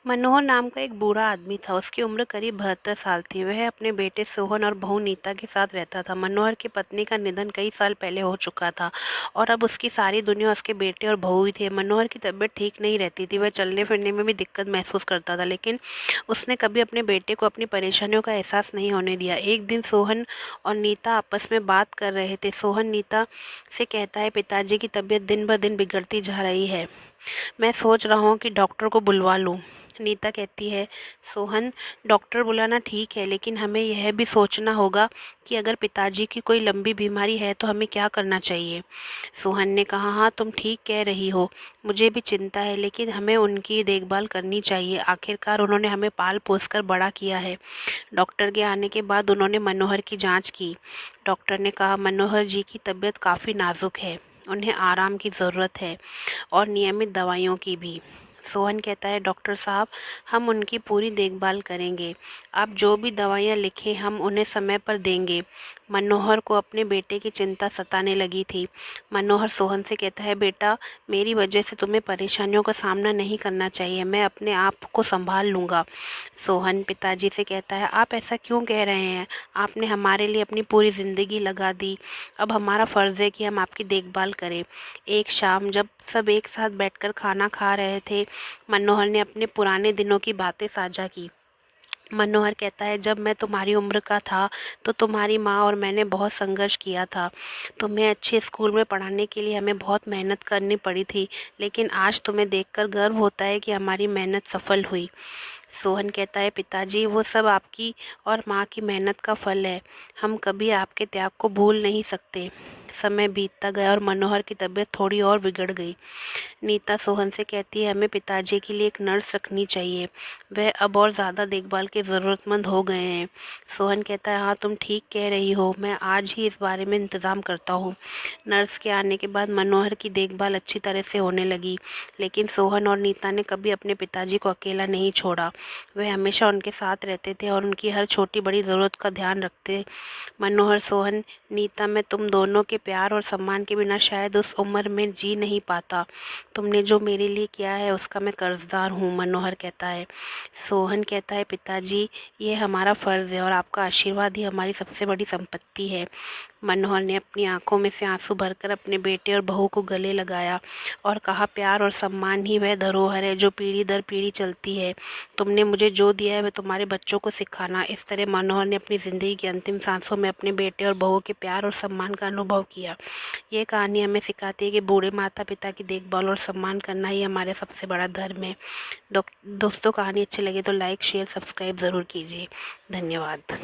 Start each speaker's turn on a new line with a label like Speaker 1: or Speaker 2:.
Speaker 1: मनोहर नाम का एक बूढ़ा आदमी था। उसकी उम्र करीब 72 साल थी। वह अपने बेटे सोहन और बहू नीता के साथ रहता था। मनोहर की पत्नी का निधन कई साल पहले हो चुका था और अब उसकी सारी दुनिया उसके बेटे और बहू ही थी। मनोहर की तबीयत ठीक नहीं रहती थी। वह चलने फिरने में भी दिक्कत महसूस करता था, लेकिन उसने कभी अपने बेटे को अपनी परेशानियों का एहसास नहीं होने दिया। एक दिन सोहन और नीता आपस में बात कर रहे थे। सोहन नीता से कहता है, पिताजी की तबीयत दिन ब दिन बिगड़ती जा रही है। मैं सोच रहा हूँ कि डॉक्टर को बुलवा लूँ। नीता कहती है, सोहन, डॉक्टर बुलाना ठीक है, लेकिन हमें यह भी सोचना होगा कि अगर पिताजी की कोई लंबी बीमारी है तो हमें क्या करना चाहिए। सोहन ने कहा, हाँ तुम ठीक कह रही हो, मुझे भी चिंता है, लेकिन हमें उनकी देखभाल करनी चाहिए। आखिरकार उन्होंने हमें पाल पोस कर बड़ा किया है। डॉक्टर के आने के बाद उन्होंने मनोहर की जांच की। डॉक्टर ने कहा, मनोहर जी की तबीयत काफ़ी नाजुक है, उन्हें आराम की ज़रूरत है और नियमित दवाइयों की भी। सोहन कहता है, डॉक्टर साहब, हम उनकी पूरी देखभाल करेंगे। आप जो भी दवाइयाँ लिखें हम उन्हें समय पर देंगे। मनोहर को अपने बेटे की चिंता सताने लगी थी। मनोहर सोहन से कहता है, बेटा, मेरी वजह से तुम्हें परेशानियों का सामना नहीं करना चाहिए। मैं अपने आप को संभाल लूँगा। सोहन पिताजी से कहता है, आप ऐसा क्यों कह रहे हैं? आपने हमारे लिए अपनी पूरी ज़िंदगी लगा दी। अब हमारा फ़र्ज़ है कि हम आपकी देखभाल करें। एक शाम जब सब एक साथ बैठकर खाना खा रहे थे, मनोहर ने अपने पुराने दिनों की बातें साझा की। मनोहर कहता है, जब मैं तुम्हारी उम्र का था तो तुम्हारी माँ और मैंने बहुत संघर्ष किया था। तुम्हें अच्छे स्कूल में पढ़ाने के लिए हमें बहुत मेहनत करनी पड़ी थी, लेकिन आज तुम्हें देखकर गर्व होता है कि हमारी मेहनत सफल हुई। सोहन कहता है, पिताजी, वो सब आपकी और माँ की मेहनत का फल है। हम कभी आपके त्याग को भूल नहीं सकते। समय बीतता गया और मनोहर की तबीयत थोड़ी और बिगड़ गई। नीता सोहन से कहती है, हमें पिताजी के लिए एक नर्स रखनी चाहिए। वह अब और ज़्यादा देखभाल के ज़रूरतमंद हो गए हैं। सोहन कहता है, हाँ तुम ठीक कह रही हो, मैं आज ही इस बारे में इंतज़ाम करता हूँ। नर्स के आने के बाद मनोहर की देखभाल अच्छी तरह से होने लगी, लेकिन सोहन और नीता ने कभी अपने पिताजी को अकेला नहीं छोड़ा। वे हमेशा उनके साथ रहते थे और उनकी हर छोटी बड़ी ज़रूरत का ध्यान रखते। मनोहर, सोहन, नीता, मैं तुम दोनों के प्यार और सम्मान के बिना शायद उस उम्र में जी नहीं पाता। तुमने जो मेरे लिए किया है उसका मैं कर्जदार हूँ। मनोहर कहता है। सोहन कहता है, पिताजी, ये हमारा फ़र्ज़ है और आपका आशीर्वाद ही हमारी सबसे बड़ी संपत्ति है। मनोहर ने अपनी आंखों में से आंसू भरकर अपने बेटे और बहू को गले लगाया और कहा, प्यार और सम्मान ही वह धरोहर है जो पीढ़ी दर पीढ़ी चलती है। तुमने मुझे जो दिया है वह तुम्हारे बच्चों को सिखाना। इस तरह मनोहर ने अपनी ज़िंदगी की अंतिम सांसों में अपने बेटे और बहू के प्यार और सम्मान का अनुभव किया। ये कहानी हमें सिखाती है कि बूढ़े माता पिता की देखभाल और सम्मान करना ही हमारे सबसे बड़ा धर्म है। दोस्तों, कहानी अच्छी लगे तो लाइक, शेयर, सब्सक्राइब ज़रूर कीजिए। धन्यवाद।